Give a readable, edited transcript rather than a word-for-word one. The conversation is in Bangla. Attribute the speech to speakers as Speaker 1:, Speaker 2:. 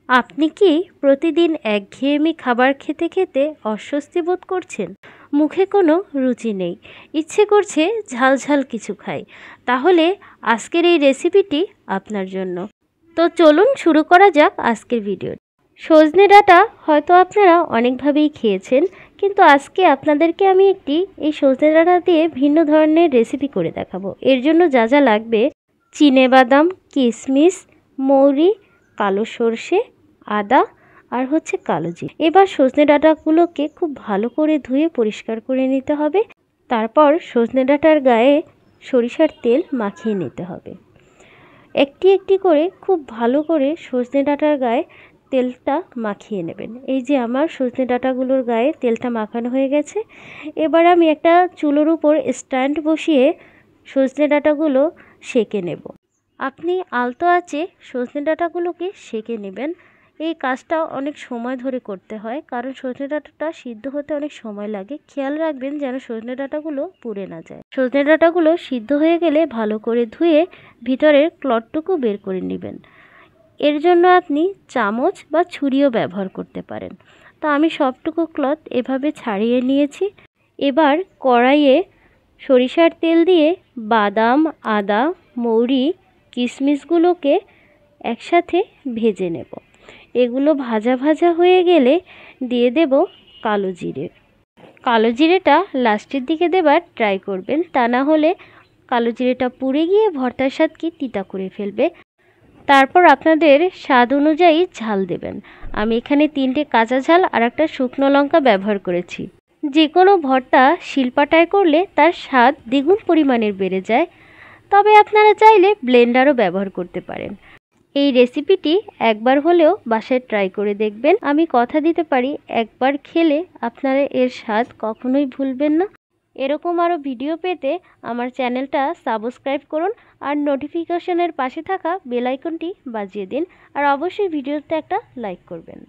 Speaker 1: আপনি কি প্রতিদিন একঘেয়েমি খাবার খেতে খেতে অস্বস্তি বোধ করছেন? মুখে কোনো রুচি নেই, ইচ্ছে করছে ঝাল ঝাল কিছু খাই? তাহলে আজকের এই রেসিপিটি আপনার জন্য। তো চলুন শুরু করা যাক আজকের ভিডিও। সজনে ডাঁটা হয়তো আপনারা অনেকভাবেই খেয়েছেন, কিন্তু আজকে আপনাদেরকে আমি এই সজনে ডাঁটা দিয়ে ভিন্ন ধরনের রেসিপি করে দেখাবো। এর জন্য যা যা লাগবে: চিনেবাদাম, কিশমিশ, মৌরি, কালো সর্ষে, আদা আর কালো জিরে। এবার সজনে ডাঁটাগুলোকে খুব ভালো করে ধুয়ে পরিষ্কার করে নিতে হবে। তারপর সজনে ডাঁটার গায়ে সরিষার তেল মাখিয়ে নিতে হবে। একটি একটি করে খুব ভালো করে সজনে ডাঁটার গায়ে তেলটা মাখিয়ে নেবেন। এই যে আমার সজনে ডাঁটাগুলোর গায়ে তেলটা মাখানো হয়ে গেছে। এবার আমি একটা চুলোর উপর স্ট্যান্ড বসিয়ে সজনে ডাঁটাগুলো সেঁকে নেব। আপনি আলতো আঁচে সজনে ডাঁটাগুলোকে সেঁকে নেবেন। এই কাজটা অনেক সময় ধরে করতে হয়, কারণ সজনে ডাঁটাটা সিদ্ধ হতে অনেক সময় লাগে। খেয়াল রাখবেন যেন সজনে ডাঁটাগুলো পুড়ে না যায়। সজনে ডাঁটাগুলো সিদ্ধ হয়ে গেলে ভালো করে ধুয়ে ভিতরের ক্লটটুকু বের করে নেবেন। এর জন্য আপনি চামচ বা ছুরিও ব্যবহার করতে পারেন। তো আমি সবটুকু ক্লথ এভাবে ছাড়িয়ে নিয়েছি। এবার কড়াইয়ে সরিষার তেল দিয়ে বাদাম, আদা, মৌরি, কিশমিশগুলোকে একসাথে ভেজে নেব। এগুলো ভাজা ভাজা হয়ে গেলে দিয়ে দেব কালো জিরে। কালো জিরেটা লাস্টের দিকে দেবার ট্রাই করবেন, তা না হলে কালো জিরেটা পুড়ে গিয়ে ভর্তার স্বাদকে তিতা করে ফেলবে। তারপর আপনাদের স্বাদ অনুযায়ী ঝাল দেবেন। আমি এখানে 3টে কাঁচা ঝাল আর একটা শুকনো লঙ্কা ব্যবহার করেছি। যে কোনো ভর্তা শিলপাটায় করলে তার স্বাদ দ্বিগুণ পরিমাণের বেড়ে যায়, তবে আপনারা চাইলে ব্লেন্ডারও ব্যবহার করতে পারেন। এই রেসিপিটি একবার হলেও বাসায় ট্রাই করে দেখবেন। আমি কথা দিতে পারি, একবার খেলে আপনারা এর স্বাদ কখনোই ভুলবেন না। এরকম আরও ভিডিও পেতে আমার চ্যানেলটা সাবস্ক্রাইব করুন আর নোটিফিকেশনের পাশে থাকা বেল আইকনটি বাজিয়ে দিন। আর অবশ্যই ভিডিওতে একটা লাইক করবেন।